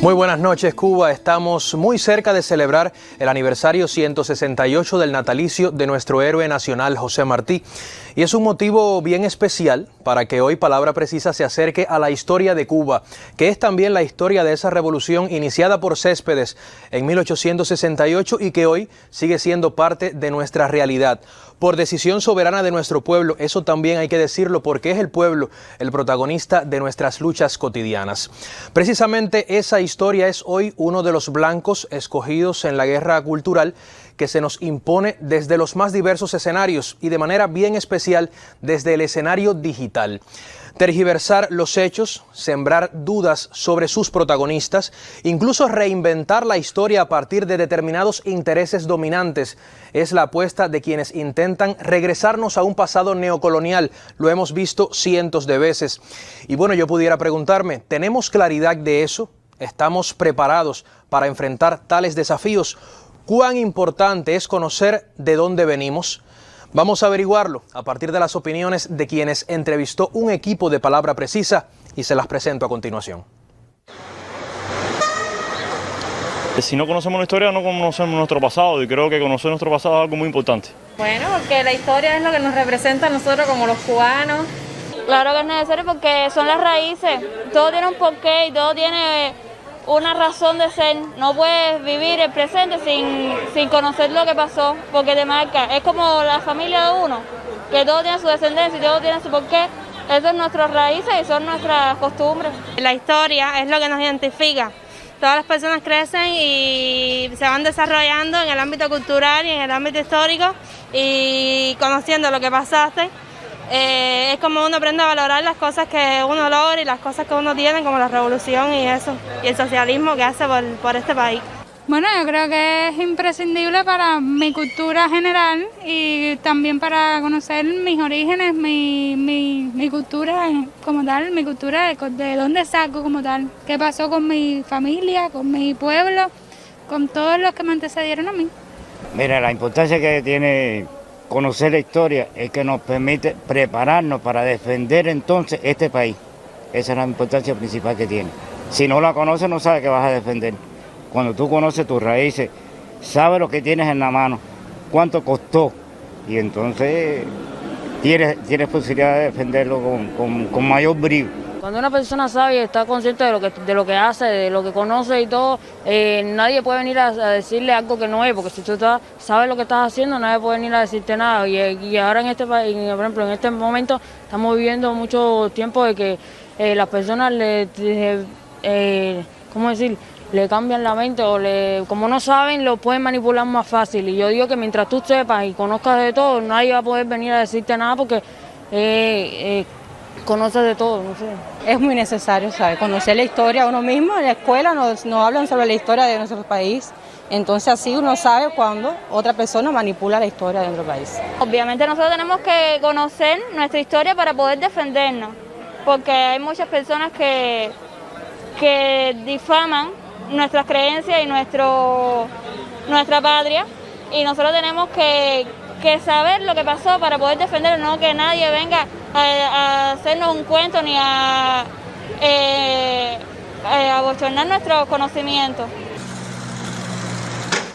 Muy buenas noches, Cuba. Estamos muy cerca de celebrar el aniversario 168 del natalicio de nuestro héroe nacional José Martí. Y es un motivo bien especial para que hoy Palabra Precisa se acerque a la historia de Cuba, que es también la historia de esa revolución iniciada por Céspedes en 1868 y que hoy sigue siendo parte de nuestra realidad. Por decisión soberana de nuestro pueblo, eso también hay que decirlo porque es el pueblo el protagonista de nuestras luchas cotidianas. Precisamente esa historia es hoy uno de los blancos escogidos en la guerra cultural que se nos impone desde los más diversos escenarios y de manera bien especial desde el escenario digital. Tergiversar los hechos, sembrar dudas sobre sus protagonistas, incluso reinventar la historia a partir de determinados intereses dominantes, es la apuesta de quienes intentan regresarnos a un pasado neocolonial. Lo hemos visto cientos de veces. Y bueno, yo pudiera preguntarme, ¿tenemos claridad de eso? ¿Estamos preparados para enfrentar tales desafíos? ¿Cuán importante es conocer de dónde venimos? Vamos a averiguarlo a partir de las opiniones de quienes entrevistó un equipo de Palabra Precisa y se las presento a continuación. Si no conocemos la historia, no conocemos nuestro pasado, y creo que conocer nuestro pasado es algo muy importante. Bueno, porque la historia es lo que nos representa a nosotros como los cubanos. Claro que es necesario porque son las raíces, todo tiene un porqué y todo tiene una razón de ser. No puedes vivir el presente sin conocer lo que pasó, porque te marca. Es como la familia de uno, que todo tiene su descendencia y todo tiene su porqué. Eso es nuestras raíces y son nuestras costumbres. La historia es lo que nos identifica. Todas las personas crecen y se van desarrollando en el ámbito cultural y en el ámbito histórico y conociendo lo que pasaste. Es como uno aprende a valorar las cosas que uno logra y las cosas que uno tiene, como la revolución y eso, y el socialismo que hace por este país. Bueno, yo creo que es imprescindible para mi cultura general y también para conocer mis orígenes, mi cultura como tal, mi cultura de dónde salgo como tal, qué pasó con mi familia, con mi pueblo, con todos los que me antecedieron a mí. Mira, la importancia que tiene conocer la historia es que nos permite prepararnos para defender entonces este país. Esa es la importancia principal que tiene. Si no la conoces, no sabes qué vas a defender. Cuando tú conoces tus raíces, sabes lo que tienes en la mano, cuánto costó, y entonces tienes posibilidad de defenderlo con mayor brío. Cuando una persona sabe y está consciente de lo que hace, de lo que conoce y todo, nadie puede venir a decirle algo que no es, porque si tú sabes lo que estás haciendo, nadie puede venir a decirte nada. Y ahora en este país, por ejemplo, en este momento, estamos viviendo mucho tiempo de que las personas ¿cómo decir?, le cambian la mente o como no saben, lo pueden manipular más fácil. Y yo digo que mientras tú sepas y conozcas de todo, nadie va a poder venir a decirte nada porque conoces de todo, no sé. Es muy necesario, ¿sabes? Conocer la historia uno mismo. En la escuela nos hablan sobre la historia de nuestro país. Entonces así uno sabe cuando otra persona manipula la historia de nuestro país. Obviamente nosotros tenemos que conocer nuestra historia para poder defendernos, porque hay muchas personas que difaman nuestras creencias y nuestra patria, y nosotros tenemos que saber lo que pasó para poder defenderlo, no que nadie venga a hacernos un cuento ni a abochornar nuestros conocimientos.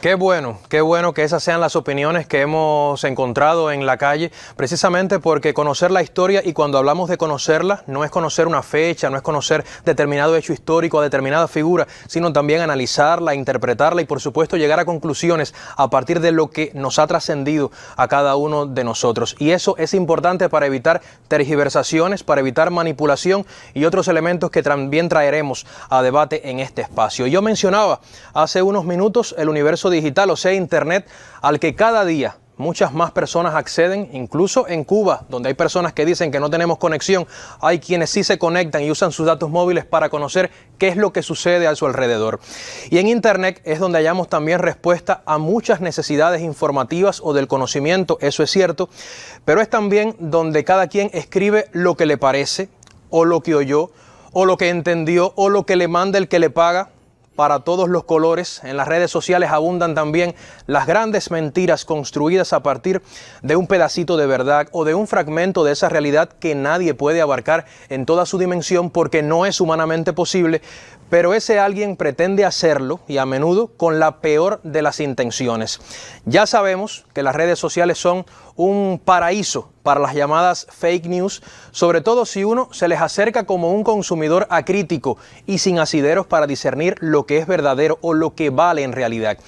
Qué bueno que esas sean las opiniones que hemos encontrado en la calle, precisamente porque conocer la historia, y cuando hablamos de conocerla, no es conocer una fecha, no es conocer determinado hecho histórico, determinada figura, sino también analizarla, interpretarla y por supuesto llegar a conclusiones a partir de lo que nos ha trascendido a cada uno de nosotros. Y eso es importante para evitar tergiversaciones, para evitar manipulación y otros elementos que también traeremos a debate en este espacio. Yo mencionaba hace unos minutos el universo digital, o sea, Internet, al que cada día muchas más personas acceden, incluso en Cuba, donde hay personas que dicen que no tenemos conexión. Hay quienes sí se conectan y usan sus datos móviles para conocer qué es lo que sucede a su alrededor. Y en Internet es donde hallamos también respuesta a muchas necesidades informativas o del conocimiento, eso es cierto, pero es también donde cada quien escribe lo que le parece, o lo que oyó, o lo que entendió, o lo que le manda el que le paga. Para todos los colores. En las redes sociales abundan también las grandes mentiras construidas a partir de un pedacito de verdad o de un fragmento de esa realidad que nadie puede abarcar en toda su dimensión porque no es humanamente posible, pero ese alguien pretende hacerlo y a menudo con la peor de las intenciones. Ya sabemos que las redes sociales son un paraíso para las llamadas fake news, sobre todo si uno se les acerca como un consumidor acrítico y sin asideros para discernir lo que es verdadero o lo que vale en realidad.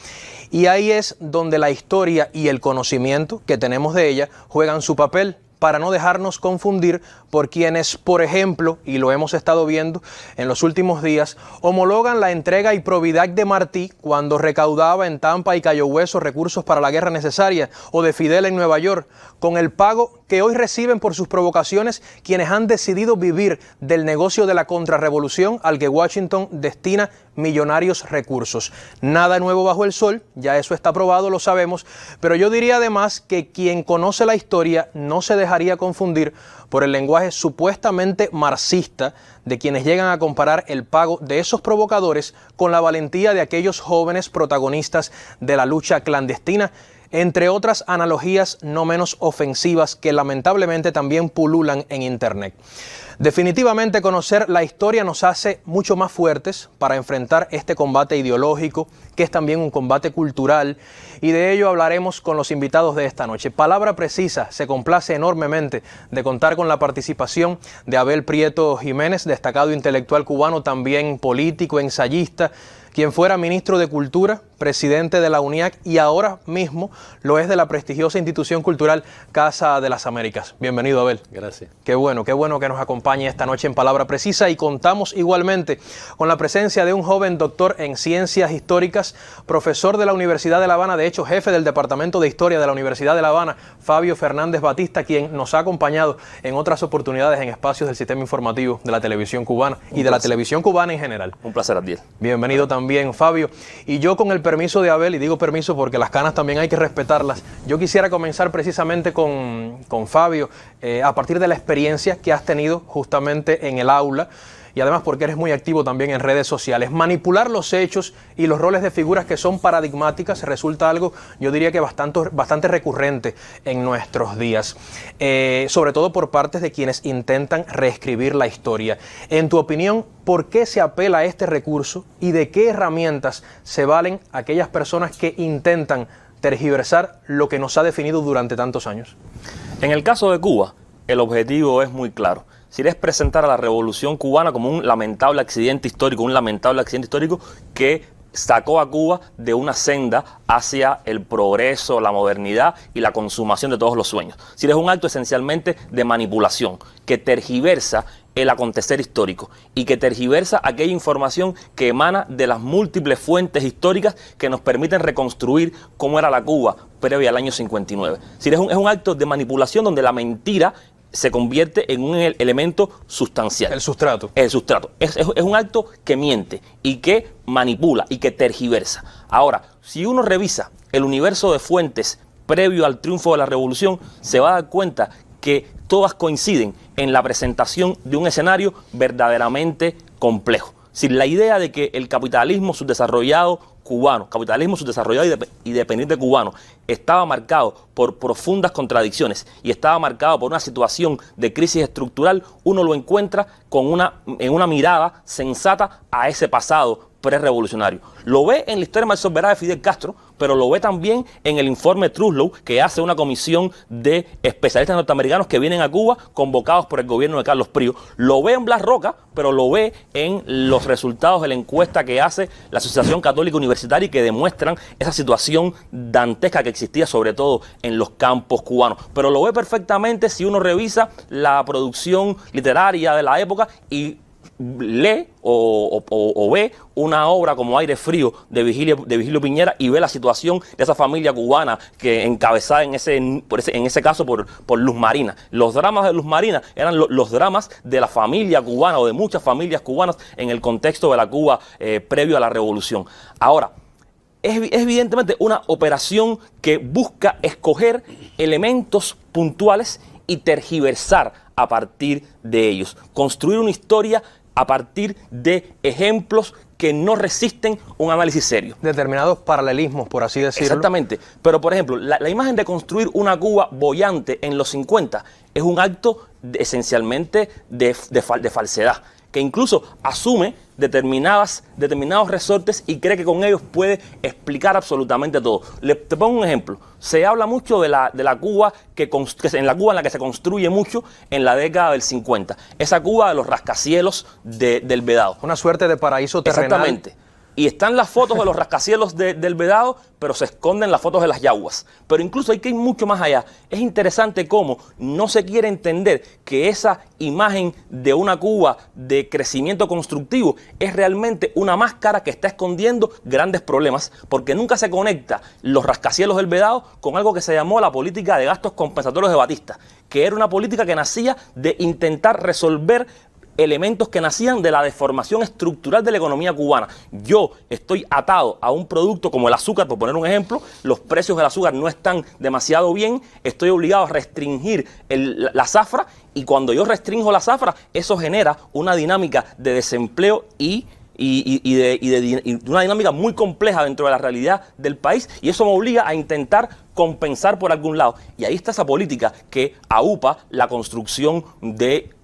Y ahí es donde la historia y el conocimiento que tenemos de ella juegan su papel, para no dejarnos confundir por quienes, por ejemplo, y lo hemos estado viendo en los últimos días, homologan la entrega y probidad de Martí cuando recaudaba en Tampa y Cayo Hueso recursos para la guerra necesaria, o de Fidel en Nueva York, con el pago que hoy reciben por sus provocaciones quienes han decidido vivir del negocio de la contrarrevolución al que Washington destina millonarios recursos. Nada nuevo bajo el sol, ya eso está probado, lo sabemos, pero yo diría además que quien conoce la historia no se dejaría confundir por el lenguaje supuestamente marxista de quienes llegan a comparar el pago de esos provocadores con la valentía de aquellos jóvenes protagonistas de la lucha clandestina, entre otras analogías no menos ofensivas que lamentablemente también pululan en Internet. Definitivamente conocer la historia nos hace mucho más fuertes para enfrentar este combate ideológico, que es también un combate cultural, y de ello hablaremos con los invitados de esta noche. Palabra Precisa se complace enormemente de contar con la participación de Abel Prieto Jiménez, destacado intelectual cubano, también político, ensayista, quien fuera ministro de Cultura, presidente de la UNIAC y ahora mismo lo es de la prestigiosa institución cultural Casa de las Américas. Bienvenido, Abel. Gracias. Qué bueno que nos acompañe esta noche en Palabra Precisa, y contamos igualmente con la presencia de un joven doctor en Ciencias Históricas, profesor de la Universidad de La Habana, de hecho jefe del Departamento de Historia de la Universidad de La Habana, Fabio Fernández Batista, quien nos ha acompañado en otras oportunidades en espacios del sistema informativo de la televisión cubana y de la televisión cubana en general. Un placer, Abdiel. Bienvenido también, Fabio. Y yo, con el permiso de Abel, y digo permiso porque las canas también hay que respetarlas, yo quisiera comenzar precisamente con Fabio, a partir de la experiencia que has tenido justamente en el aula, y además porque eres muy activo también en redes sociales. Manipular los hechos y los roles de figuras que son paradigmáticas resulta algo, yo diría que bastante recurrente en nuestros días, sobre todo por parte de quienes intentan reescribir la historia. En tu opinión, ¿por qué se apela a este recurso y de qué herramientas se valen aquellas personas que intentan tergiversar lo que nos ha definido durante tantos años? En el caso de Cuba, el objetivo es muy claro. Si es presentar a la Revolución Cubana como un lamentable accidente histórico, que sacó a Cuba de una senda hacia el progreso, la modernidad y la consumación de todos los sueños. Si es un acto esencialmente de manipulación que tergiversa el acontecer histórico y que tergiversa aquella información que emana de las múltiples fuentes históricas que nos permiten reconstruir cómo era la Cuba previa al año 59. Si es un acto de manipulación donde la mentira se convierte en un elemento sustancial. El sustrato. El sustrato. Es un acto que miente y que manipula y que tergiversa. Ahora, si uno revisa el universo de fuentes previo al triunfo de la revolución, se va a dar cuenta que todas coinciden en la presentación de un escenario verdaderamente complejo. Sin la idea de que el capitalismo subdesarrollado cubano, y dependiente cubano, estaba marcado por profundas contradicciones y estaba marcado por una situación de crisis estructural, uno lo encuentra en una mirada sensata a ese pasado prerevolucionario. Lo ve en la historia más soberana de Fidel Castro, pero lo ve también en el informe Truslow, que hace una comisión de especialistas norteamericanos que vienen a Cuba convocados por el gobierno de Carlos Prío. Lo ve en Blas Roca, pero lo ve en los resultados de la encuesta que hace la Asociación Católica Universitaria y que demuestran esa situación dantesca que existía sobre todo en los campos cubanos. Pero lo ve perfectamente si uno revisa la producción literaria de la época y lee o ve una obra como Aire Frío de Vigilio Piñera y ve la situación de esa familia cubana que encabezada en ese caso por Luz Marina. Los dramas de Luz Marina eran los dramas de la familia cubana o de muchas familias cubanas en el contexto de la Cuba previo a la revolución. Ahora, es evidentemente una operación que busca escoger elementos puntuales y tergiversar a partir de ellos, construir una historia a partir de ejemplos que no resisten un análisis serio. Determinados paralelismos, por así decirlo. Exactamente. Pero, por ejemplo, la imagen de construir una Cuba boyante en los 50 es un acto esencialmente de falsedad, que incluso asume determinados resortes y cree que con ellos puede explicar absolutamente todo. Te pongo un ejemplo. Se habla mucho de la Cuba en la Cuba en la que se construye mucho en la década del 50. Esa Cuba de los rascacielos del Vedado. Una suerte de paraíso terrenal. Exactamente. Y están las fotos de los rascacielos del Vedado, pero se esconden las fotos de las yaguas. Pero incluso hay que ir mucho más allá. Es interesante cómo no se quiere entender que esa imagen de una Cuba de crecimiento constructivo es realmente una máscara que está escondiendo grandes problemas, porque nunca se conecta los rascacielos del Vedado con algo que se llamó la política de gastos compensatorios de Batista, que era una política que nacía de intentar resolver elementos que nacían de la deformación estructural de la economía cubana. Yo estoy atado a un producto como el azúcar, por poner un ejemplo, los precios del azúcar no están demasiado bien, estoy obligado a restringir la zafra, y cuando yo restringo la zafra, eso genera una dinámica de desempleo y una dinámica muy compleja dentro de la realidad del país, y eso me obliga a intentar compensar por algún lado. Y ahí está esa política que aupa la construcción de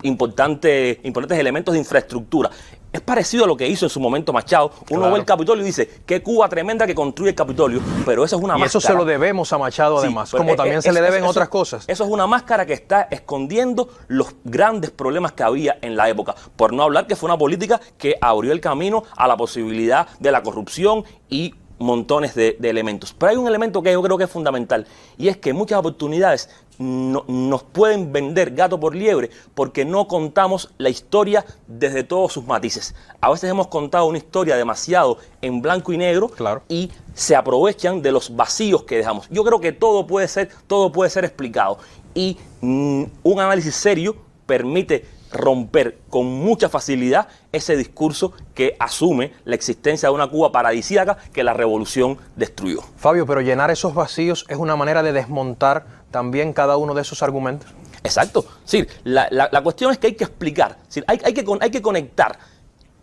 importantes elementos de infraestructura. Es parecido a lo que hizo en su momento Machado. Uno ve el Capitolio y dice, qué Cuba tremenda que construye el Capitolio, pero eso es una máscara. Y eso se lo debemos a Machado además, como también se le deben otras cosas. Eso es una máscara que está escondiendo los grandes problemas que había en la época, por no hablar que fue una política que abrió el camino a la posibilidad de la corrupción y montones de elementos. Pero hay un elemento que yo creo que es fundamental, y es que muchas oportunidades nos pueden vender gato por liebre porque no contamos la historia desde todos sus matices. A veces hemos contado una historia demasiado en blanco y negro, claro, y se aprovechan de los vacíos que dejamos. Yo creo que todo puede ser explicado, y un análisis serio permite romper con mucha facilidad ese discurso que asume la existencia de una Cuba paradisíaca que la revolución destruyó. Fabio, pero llenar esos vacíos es una manera de desmontar también cada uno de esos argumentos. Exacto. Sí, la cuestión es que hay que explicar, sí, hay que conectar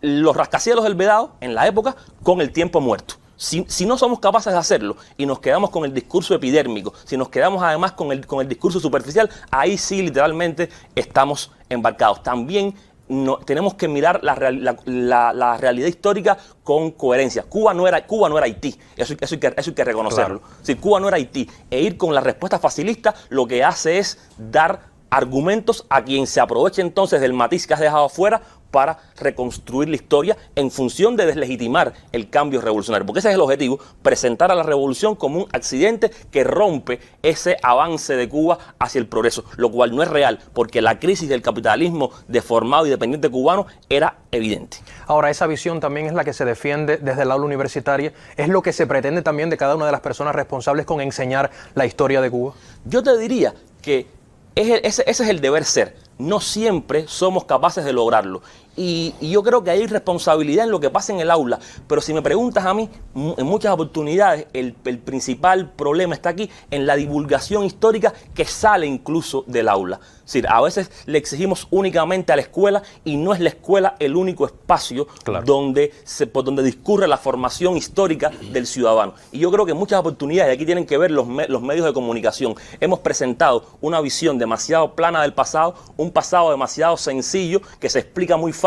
los rascacielos del Vedado en la época con el tiempo muerto. Si no somos capaces de hacerlo y nos quedamos con el discurso epidérmico, si nos quedamos además con el discurso superficial, ahí sí literalmente estamos embarcados. También tenemos que mirar la realidad histórica con coherencia. Cuba no era Haití, eso hay que reconocerlo. Claro. Si Cuba no era Haití, e ir con la respuesta facilista lo que hace es dar argumentos a quien se aproveche entonces del matiz que has dejado afuera para reconstruir la historia en función de deslegitimar el cambio revolucionario. Porque ese es el objetivo, presentar a la revolución como un accidente que rompe ese avance de Cuba hacia el progreso, lo cual no es real, porque la crisis del capitalismo deformado y dependiente cubano era evidente. Ahora, esa visión también es la que se defiende desde el aula universitaria, es lo que se pretende también de cada una de las personas responsables con enseñar la historia de Cuba. Yo te diría que ese es el deber ser. No siempre somos capaces de lograrlo. Y yo creo que hay responsabilidad en lo que pasa en el aula. Pero si me preguntas a mí, en muchas oportunidades el principal problema está aquí en la divulgación histórica que sale incluso del aula. Es decir, a veces le exigimos únicamente a la escuela y no es la escuela el único espacio, claro, donde discurre la formación histórica del ciudadano. Y yo creo que muchas oportunidades, aquí tienen que ver los medios de comunicación. Hemos presentado una visión demasiado plana del pasado, un pasado demasiado sencillo que se explica muy fácil,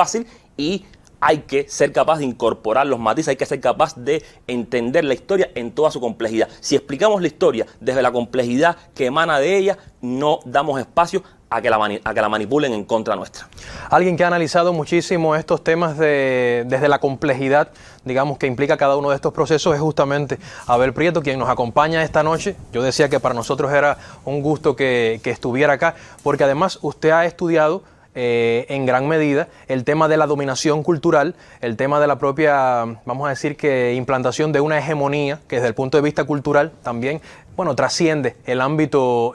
y hay que ser capaz de incorporar los matices, hay que ser capaz de entender la historia en toda su complejidad. Si explicamos la historia desde la complejidad que emana de ella, no damos espacio a que la manipulen en contra nuestra. Alguien que ha analizado muchísimo estos temas desde la complejidad, digamos, que implica cada uno de estos procesos es justamente Abel Prieto, quien nos acompaña esta noche. Yo decía que para nosotros era un gusto que estuviera acá, porque además usted ha estudiado en gran medida el tema de la dominación cultural, el tema de la propia, vamos a decir que implantación de una hegemonía que desde el punto de vista cultural también, bueno, trasciende el ámbito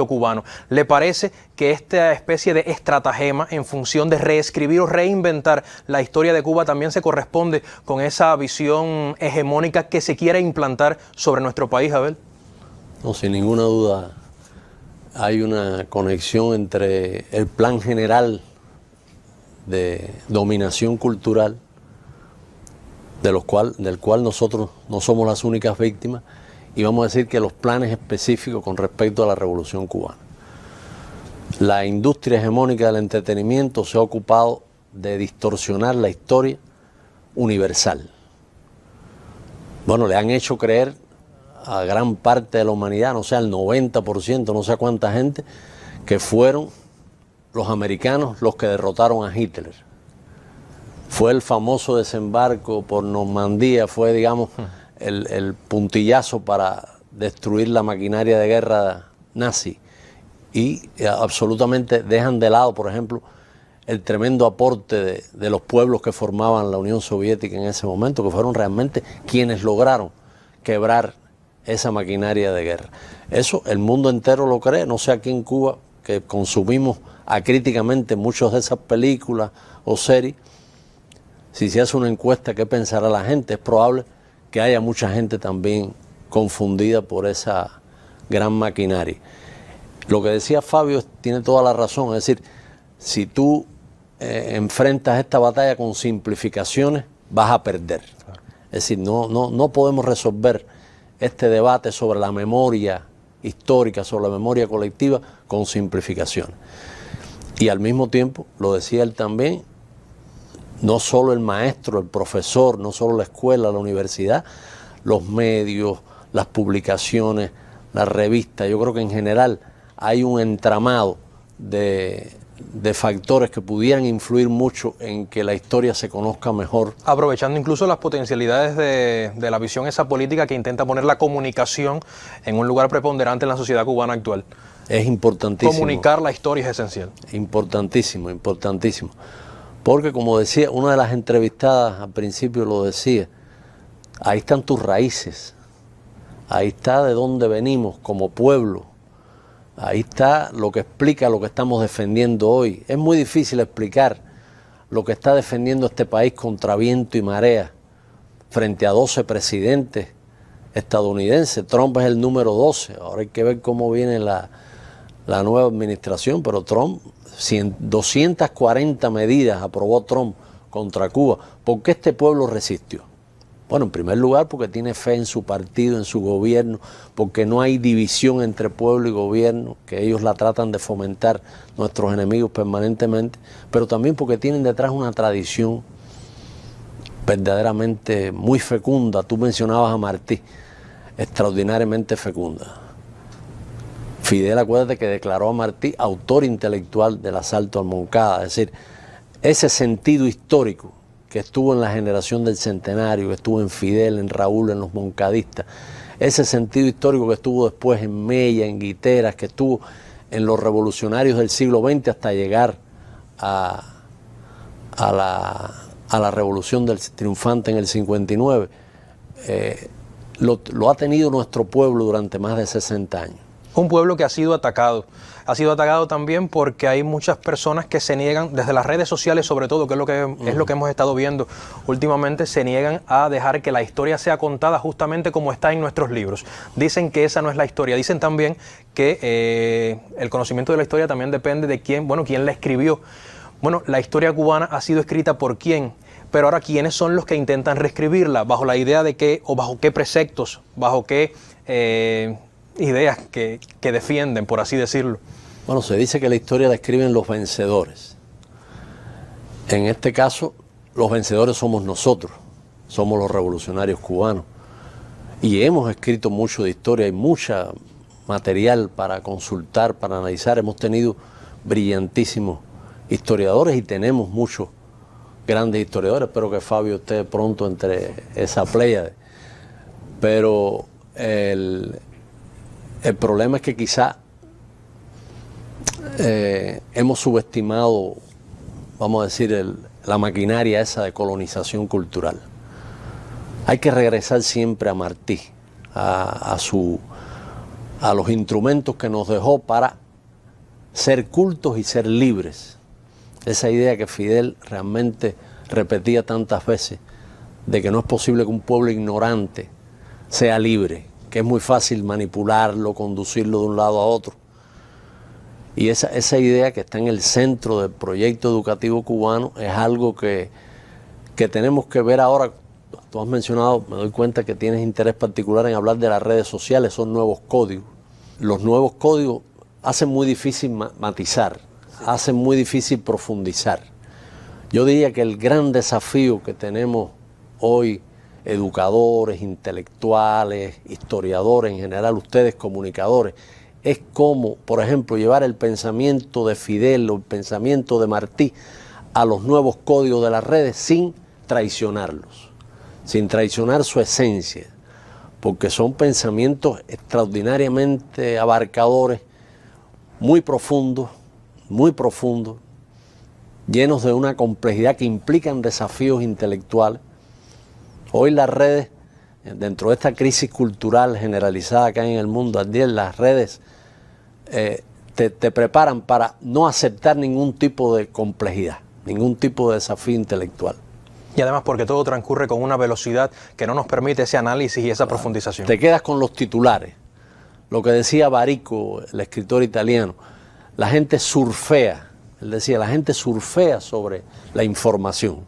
cubano. ¿Le parece que esta especie de estratagema en función de reescribir o reinventar la historia de Cuba también se corresponde con esa visión hegemónica que se quiere implantar sobre nuestro país, Abel? No, sin ninguna duda. Hay una conexión entre el plan general de dominación cultural, del cual nosotros no somos las únicas víctimas, y vamos a decir que los planes específicos con respecto a la Revolución Cubana. La industria hegemónica del entretenimiento se ha ocupado de distorsionar la historia universal. Bueno, le han hecho creer a gran parte de la humanidad, no sé, al 90%, no sé a cuánta gente, que fueron los americanos los que derrotaron a Hitler. Fue el famoso desembarco por Normandía, fue, digamos, el puntillazo para destruir la maquinaria de guerra nazi. Y absolutamente dejan de lado, por ejemplo, el tremendo aporte de los pueblos que formaban la Unión Soviética en ese momento, que fueron realmente quienes lograron quebrar esa maquinaria de guerra. Eso el mundo entero lo cree, no sé aquí en Cuba, que consumimos acríticamente muchas de esas películas o series. Si se hace una encuesta, ¿qué pensará la gente? Es probable que haya mucha gente también confundida por esa gran maquinaria. Lo que decía Fabio tiene toda la razón, es decir, si tú enfrentas esta batalla con simplificaciones, vas a perder. Es decir, no podemos resolver este debate sobre la memoria histórica, sobre la memoria colectiva, con simplificaciones. Y al mismo tiempo, lo decía él también, no solo el maestro, el profesor, no solo la escuela, la universidad, los medios, las publicaciones, las revistas, yo creo que en general hay un entramado de factores que pudieran influir mucho en que la historia se conozca mejor. Aprovechando incluso las potencialidades de la visión esa política que intenta poner la comunicación en un lugar preponderante en la sociedad cubana actual. Es importantísimo. Comunicar la historia es esencial. Importantísimo, importantísimo. Porque como decía, una de las entrevistadas al principio lo decía, ahí están tus raíces, ahí está de dónde venimos como pueblo. Ahí está lo que explica lo que estamos defendiendo hoy. Es muy difícil explicar lo que está defendiendo este país contra viento y marea frente a 12 presidentes estadounidenses. Trump es el número 12. Ahora hay que ver cómo viene la nueva administración, pero Trump, 240 medidas aprobó Trump contra Cuba. ¿Por qué este pueblo resistió? Bueno, en primer lugar porque tiene fe en su partido, en su gobierno, porque no hay división entre pueblo y gobierno, que ellos la tratan de fomentar nuestros enemigos permanentemente, pero también porque tienen detrás una tradición verdaderamente muy fecunda. Tú mencionabas a Martí, extraordinariamente fecunda. Fidel, acuérdate que declaró a Martí autor intelectual del asalto al Moncada, es decir, ese sentido histórico que estuvo en la generación del centenario, que estuvo en Fidel, en Raúl, en los moncadistas, ese sentido histórico que estuvo después en Mella, en Guiteras, que estuvo en los revolucionarios del siglo XX hasta llegar a la revolución del triunfante en el 59, lo ha tenido nuestro pueblo durante más de 60 años. Un pueblo que ha sido atacado también porque hay muchas personas que se niegan, desde las redes sociales sobre todo, que es lo que hemos estado viendo últimamente, se niegan a dejar que la historia sea contada justamente como está en nuestros libros. Dicen que esa no es la historia, dicen también que el conocimiento de la historia también depende de quién la escribió. Bueno, la historia cubana ha sido escrita por quién, pero ahora quiénes son los que intentan reescribirla, bajo la idea de qué, o bajo qué preceptos, bajo qué ideas que defienden, por así decirlo. Bueno, se dice que la historia la escriben los vencedores. En este caso, los vencedores somos nosotros, somos los revolucionarios cubanos. Y hemos escrito mucho de historia, hay mucho material para consultar, para analizar. Hemos tenido brillantísimos historiadores y tenemos muchos grandes historiadores. Espero que Fabio esté pronto entre esa pléyade. Pero el problema es que quizá hemos subestimado, vamos a decir, la maquinaria esa de colonización cultural. Hay que regresar siempre a Martí, a los instrumentos que nos dejó para ser cultos y ser libres. Esa idea que Fidel realmente repetía tantas veces, de que no es posible que un pueblo ignorante sea libre, que es muy fácil manipularlo, conducirlo de un lado a otro. Y esa idea que está en el centro del proyecto educativo cubano es algo que tenemos que ver ahora. Tú has mencionado, me doy cuenta que tienes interés particular en hablar de las redes sociales, son nuevos códigos. Los nuevos códigos hacen muy difícil matizar, hacen muy difícil profundizar. Yo diría que el gran desafío que tenemos hoy, educadores, intelectuales, historiadores en general, ustedes comunicadores, es cómo, por ejemplo, llevar el pensamiento de Fidel o el pensamiento de Martí a los nuevos códigos de las redes sin traicionarlos, sin traicionar su esencia, porque son pensamientos extraordinariamente abarcadores, muy profundos, llenos de una complejidad que implican desafíos intelectuales. Hoy las redes, dentro de esta crisis cultural generalizada que hay en el mundo, Abdiel, las redes te preparan para no aceptar ningún tipo de complejidad, ningún tipo de desafío intelectual. Y además porque todo transcurre con una velocidad que no nos permite ese análisis y esa profundización. Te quedas con los titulares. Lo que decía Barico, el escritor italiano, la gente surfea, él decía, la gente surfea sobre la información.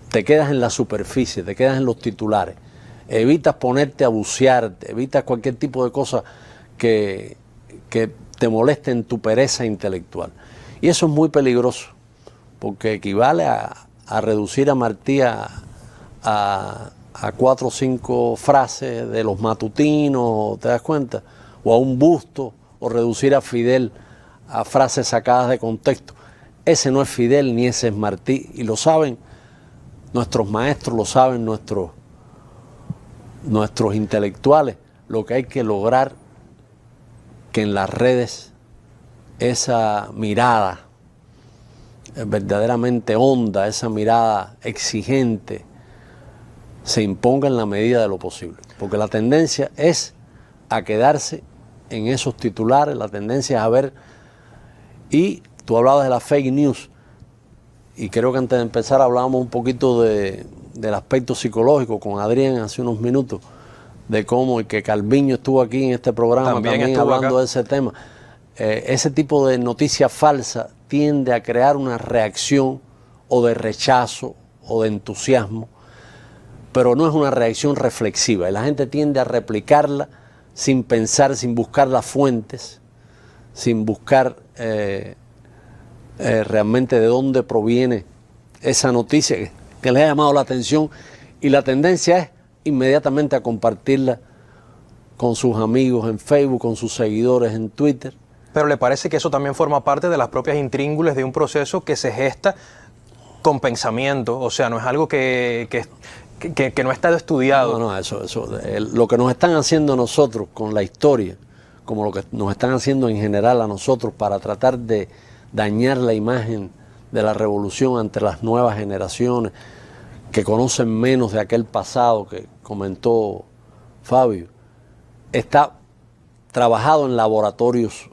Te quedas en la superficie, te quedas en los titulares. Evitas ponerte a bucear, evitas cualquier tipo de cosa que te moleste en tu pereza intelectual. Y eso es muy peligroso, porque equivale a reducir a Martí a 4 o 5 frases de los matutinos, ¿te das cuenta? O a un busto, o reducir a Fidel a frases sacadas de contexto. Ese no es Fidel ni ese es Martí, y lo saben nuestros maestros, lo saben nuestros intelectuales. Lo que hay que lograr que en las redes esa mirada verdaderamente honda, esa mirada exigente, se imponga en la medida de lo posible. Porque la tendencia es a quedarse en esos titulares, la tendencia es a ver, y tú hablabas de la fake news, y creo que antes de empezar hablábamos un poquito del aspecto psicológico con Adrián hace unos minutos, de cómo, y que Calviño estuvo aquí en este programa también hablando acá de ese tema. Ese tipo de noticia falsa tiende a crear una reacción o de rechazo o de entusiasmo, pero no es una reacción reflexiva, y la gente tiende a replicarla sin pensar, sin buscar las fuentes, sin buscar realmente de dónde proviene esa noticia que les ha llamado la atención, y la tendencia es inmediatamente a compartirla con sus amigos en Facebook, con sus seguidores en Twitter. Pero ¿le parece que eso también forma parte de las propias intríngulis de un proceso que se gesta con pensamiento? O sea, no es algo que no ha estado estudiado. No, lo que nos están haciendo nosotros con la historia, como lo que nos están haciendo en general a nosotros para tratar de dañar la imagen de la revolución ante las nuevas generaciones que conocen menos de aquel pasado que comentó Fabio, está trabajado en laboratorios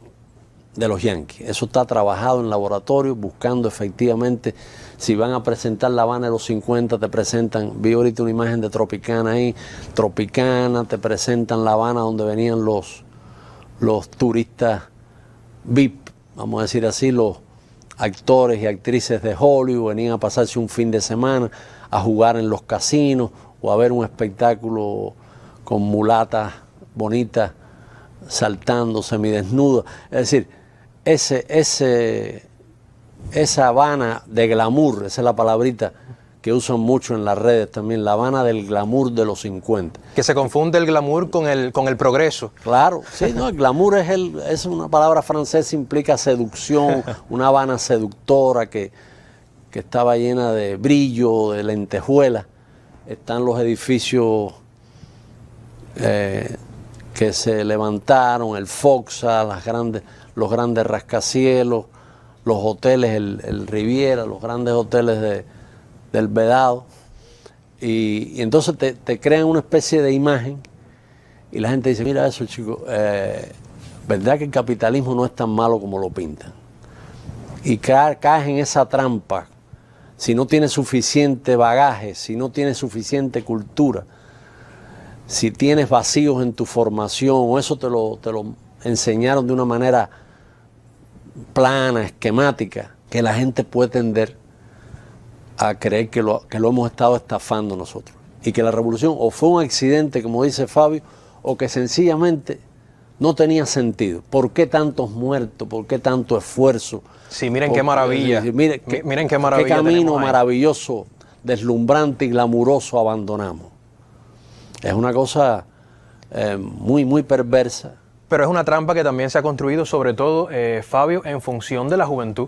de los yanquis. Eso está trabajado en laboratorios, buscando efectivamente, si van a presentar La Habana de los 50, te presentan, vi ahorita una imagen de Tropicana ahí, Tropicana, te presentan La Habana donde venían los turistas VIP, vamos a decir así, los actores y actrices de Hollywood, venían a pasarse un fin de semana, a jugar en los casinos o a ver un espectáculo con mulatas bonitas saltando semidesnudas. Es decir, esa Habana de glamour, esa es la palabrita que usan mucho en las redes también, La Habana del glamour de los 50. Que se confunde el glamour con el progreso. Claro, sí, no, el glamour es una palabra francesa, implica seducción, una Habana seductora que estaba llena de brillo, de lentejuelas. Están los edificios que se levantaron, el Foxa, los grandes rascacielos, los hoteles, el Riviera, los grandes hoteles del Vedado, y entonces te crean una especie de imagen y la gente dice, mira eso, chico, verdad que el capitalismo no es tan malo como lo pintan, y caes en esa trampa si no tienes suficiente bagaje, si no tienes suficiente cultura, si tienes vacíos en tu formación, o eso te lo enseñaron de una manera plana, esquemática, que la gente puede tender a creer que lo hemos estado estafando nosotros. Y que la revolución o fue un accidente, como dice Fabio, o que sencillamente no tenía sentido. ¿Por qué tantos muertos? ¿Por qué tanto esfuerzo? Sí, miren qué maravilla. Miren qué maravilla. Qué camino maravilloso, deslumbrante y glamuroso abandonamos. Es una cosa muy, muy perversa. Pero es una trampa que también se ha construido, sobre todo, Fabio, en función de la juventud.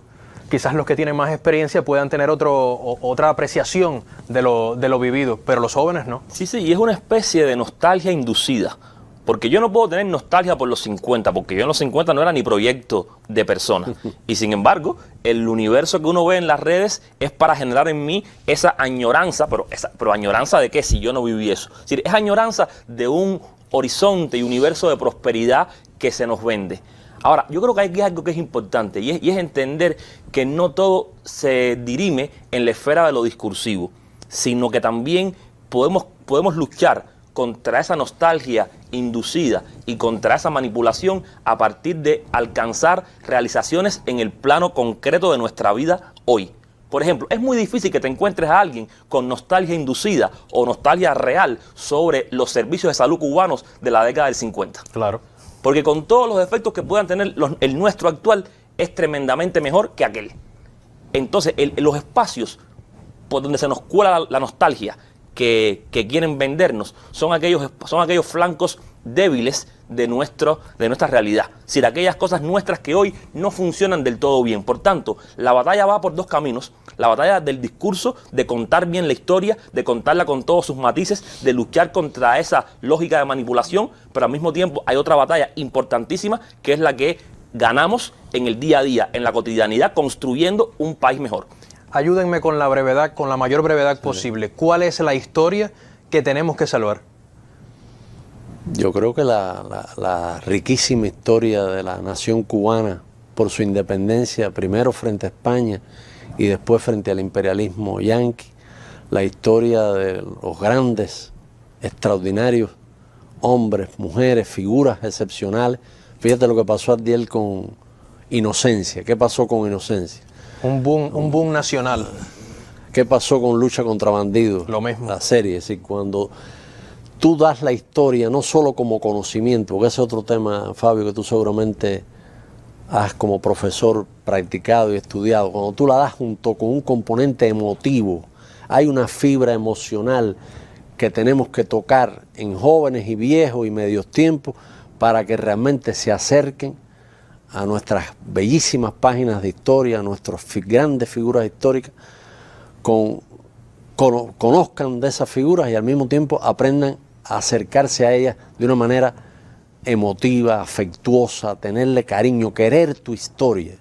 Quizás los que tienen más experiencia puedan tener otra apreciación de lo vivido, pero los jóvenes no. Sí, y es una especie de nostalgia inducida. Porque yo no puedo tener nostalgia por los 50, porque yo en los 50 no era ni proyecto de persona. Y sin embargo, el universo que uno ve en las redes es para generar en mí esa añoranza, pero añoranza de qué si yo no viví eso. Es decir, es añoranza de un horizonte y universo de prosperidad que se nos vende. Ahora, yo creo que hay algo que es importante y es entender que no todo se dirime en la esfera de lo discursivo, sino que también podemos luchar contra esa nostalgia inducida y contra esa manipulación a partir de alcanzar realizaciones en el plano concreto de nuestra vida hoy. Por ejemplo, es muy difícil que te encuentres a alguien con nostalgia inducida o nostalgia real sobre los servicios de salud cubanos de la década del 50. Claro. Porque con todos los efectos que puedan tener el nuestro actual, es tremendamente mejor que aquel. Entonces, los espacios por donde se nos cuela la nostalgia que quieren vendernos son aquellos flancos débiles de nuestra realidad. Es decir, aquellas cosas nuestras que hoy no funcionan del todo bien. Por tanto, la batalla va por dos caminos. La batalla del discurso, de contar bien la historia, de contarla con todos sus matices, de luchar contra esa lógica de manipulación, pero al mismo tiempo hay otra batalla importantísima que es la que ganamos en el día a día, en la cotidianidad, construyendo un país mejor. Ayúdenme con la brevedad, con la mayor brevedad posible. ¿Cuál es la historia que tenemos que salvar? Yo creo que la riquísima historia de la nación cubana por su independencia, primero frente a España y después frente al imperialismo yanqui, la historia de los grandes, extraordinarios hombres, mujeres, figuras excepcionales. Fíjate lo que pasó ayer con Inocencia. ¿Qué pasó con Inocencia? Un boom nacional. ¿Qué pasó con Lucha contra Bandidos? Lo mismo. La serie, es decir, cuando tú das la historia no solo como conocimiento, porque ese es otro tema, Fabio, que tú seguramente has como profesor practicado y estudiado, cuando tú la das junto con un componente emotivo, hay una fibra emocional que tenemos que tocar en jóvenes y viejos y medios tiempos para que realmente se acerquen a nuestras bellísimas páginas de historia, a nuestras grandes figuras históricas, conozcan de esas figuras y al mismo tiempo aprendan a acercarse a ellas de una manera emotiva, afectuosa, tenerle cariño, querer tu historia.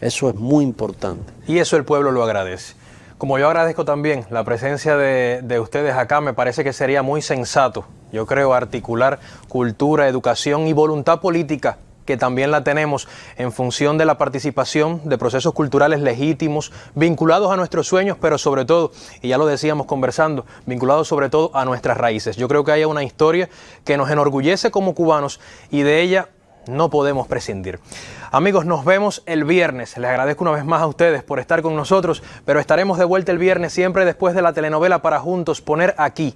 Eso es muy importante. Y eso el pueblo lo agradece. Como yo agradezco también la presencia de ustedes acá, me parece que sería muy sensato, yo creo, articular cultura, educación y voluntad política, que también la tenemos en función de la participación de procesos culturales legítimos, vinculados a nuestros sueños, pero sobre todo, y ya lo decíamos conversando, vinculados sobre todo a nuestras raíces. Yo creo que hay una historia que nos enorgullece como cubanos y de ella no podemos prescindir. Amigos, nos vemos el viernes. Les agradezco una vez más a ustedes por estar con nosotros, pero estaremos de vuelta el viernes siempre después de la telenovela para juntos poner aquí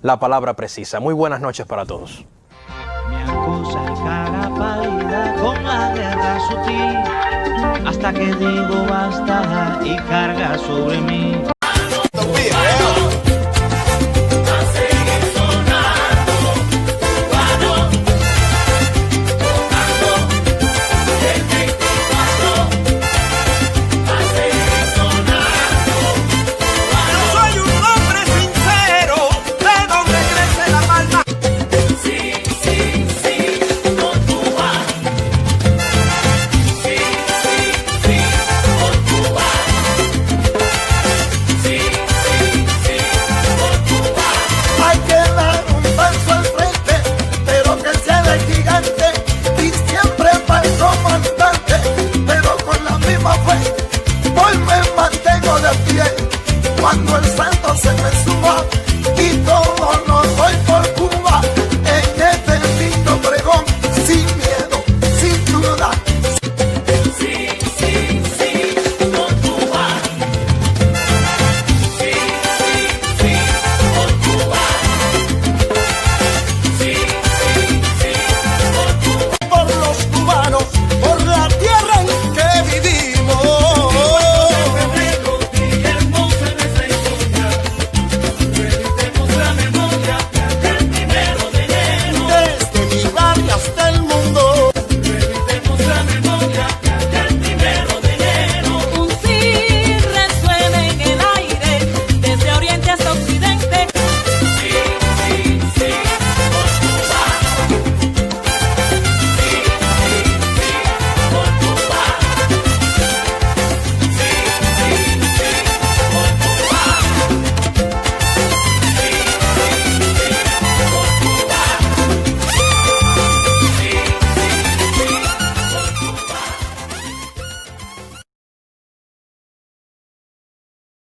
la palabra precisa. Muy buenas noches para todos. Me acosa y cara pálida con la guerra sutil, hasta que digo basta y carga sobre mí. de pie cuando el santo se me sube.